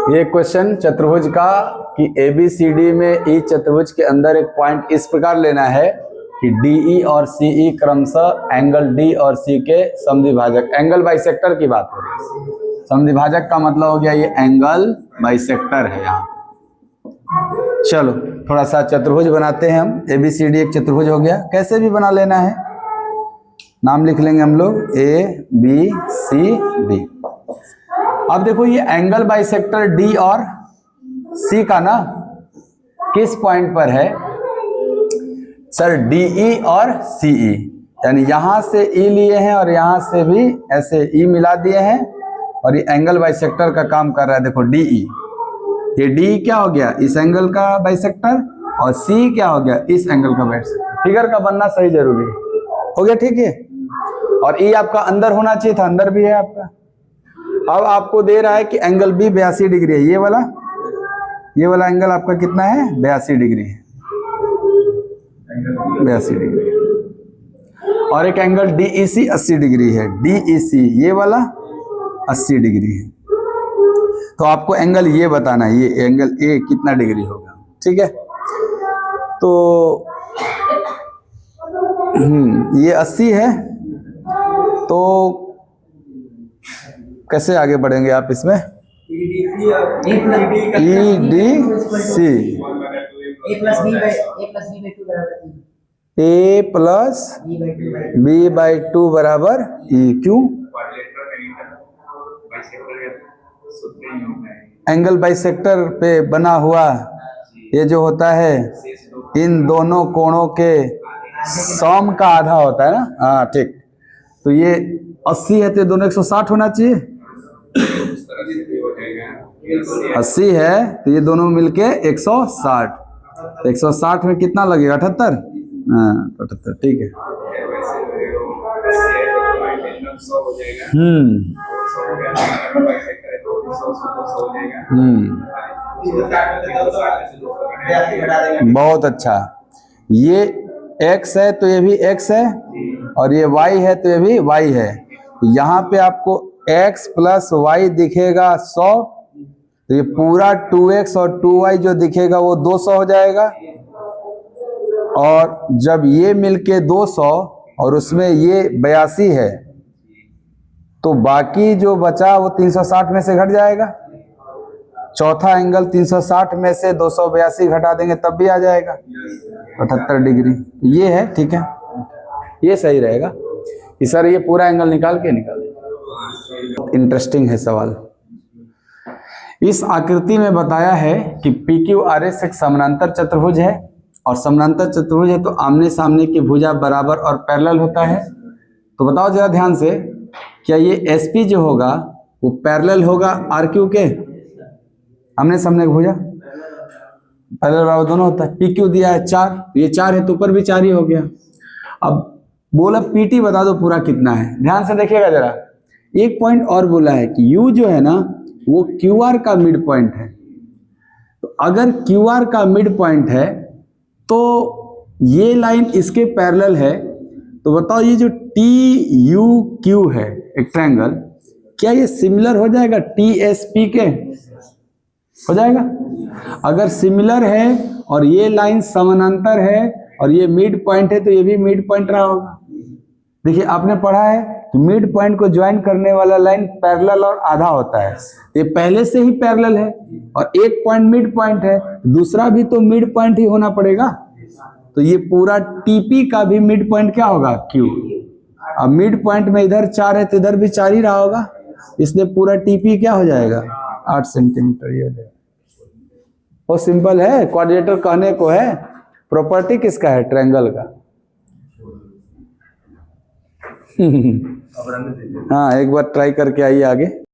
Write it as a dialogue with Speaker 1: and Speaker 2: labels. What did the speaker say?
Speaker 1: ये क्वेश्चन चतुर्भुज का कि ABCD में ई चतुर्भुज के अंदर एक पॉइंट इस प्रकार लेना है कि DE और CE क्रमशः एंगल D और C के समद्विभाजक, एंगल बाइसेक्टर की बात हो रही है। समद्विभाजक का मतलब हो गया ये एंगल बाइसेक्टर है। यहाँ चलो थोड़ा सा चतुर्भुज बनाते हैं हम। ABCD एक चतुर्भुज हो गया, कैसे भी बना लेना है। नाम लिख लेंगे हम लोग ABCD। अब देखो ये एंगल बाइसेक्टर D और C का ना किस पॉइंट पर है सर? DE और CE, यानी यहां से E लिए हैं और यहां से भी ऐसे E मिला दिए हैं और ये एंगल बाइसेक्टर का काम कर रहा है। देखो DE, ये D क्या हो गया? इस एंगल का बाइसेक्टर, और C क्या हो गया? इस एंगल का बाइसेक्टर। फिगर का बनना सही जरूरी है। हो गया ठीक है। और E आपका अंदर होना चाहिए था, अंदर भी है आपका। अब आपको दे रहा है कि एंगल B 82 डिग्री है। ये वाला एंगल आपका कितना है? 82 डिग्री है, 82 डिग्री। और एक एंगल DEC 80 डिग्री है। DEC ये वाला 80 डिग्री है। तो आपको एंगल ये बताना है, ये एंगल A कितना डिग्री होगा। ठीक है, तो ये 80 है। तो कैसे आगे बढ़ेंगे आप इसमें? EDC A प्लस B/2 बराबर E। क्यों? एंगल बाइसेक्टर पे बना हुआ ये जो होता है इन दोनों कोणों के सम का आधा होता है ना। हाँ ठीक। तो ये 80 है तो दोनों 160 होना चाहिए। 80 है तो ये दोनों मिलके 160। 160 में कितना लगेगा? 78। हाँ 78 ठीक है। बहुत अच्छा। ये x है तो ये भी x है, और ये y है तो ये भी y है। यहाँ पे आपको x प्लस y दिखेगा 100, तो ये पूरा 2x और 2y जो दिखेगा वो 200 हो जाएगा। और जब ये मिलके 200 और उसमें ये 82 है तो बाकी जो बचा वो 360 में से घट जाएगा। चौथा एंगल 360 में से 282 घटा देंगे तब भी आ जाएगा 78 डिग्री। ये है ठीक है, ये सही रहेगा कि सर ये पूरा एंगल निकाल के इंटरेस्टिंग है सवाल। इस आकृति में बताया है कि PQRS एक समानांतर चतुर्भुज है, और समानांतर चतुर्भुज है तो आमने सामने की भुजा बराबर और पैरेलल होता है। तो बताओ जरा ध्यान से, क्या ये SP जो होगा वो पैरेलल होगा RQ के? आमने सामने की भुजा पैरेलल बराबर दोनों होता है। PQ दिया है 4, ये 4 है तो ऊपर भी 4 ही हो गया। अब बोला PT बता दो पूरा कितना है। ध्यान से देखिएगा जरा, एक पॉइंट और बोला है कि U जो है ना वो QR का मिड पॉइंट है। तो अगर QR का मिड पॉइंट है तो ये लाइन इसके पैरेलल है। तो बताओ ये जो TUQ है एक ट्रायंगल, क्या ये सिमिलर हो जाएगा TSP के? हो जाएगा। अगर सिमिलर है और ये लाइन समानांतर है और ये मिड पॉइंट है तो ये भी मिड पॉइंट रहा होगा। देखिए आपने पढ़ा है कि मिड पॉइंट को ज्वाइन करने वाला लाइन पैरेलल और आधा होता है। ये पहले से ही पैरेलल है और एक पॉइंट मिड पॉइंट है, दूसरा भी तो मिड पॉइंट ही होना पड़ेगा। तो ये पूरा TP का भी मिड पॉइंट क्या होगा? Q। अब मिड पॉइंट में इधर 4 है तो इधर भी 4 ही रहा होगा, इसलिए पूरा TP क्या हो जाएगा? 8 सेंटीमीटर। ये बहुत सिंपल है, क्वाड्रेटर कहने को है। प्रॉपर्टी किसका है? ट्रायंगल का। हाँ एक बार ट्राई करके आइए आगे।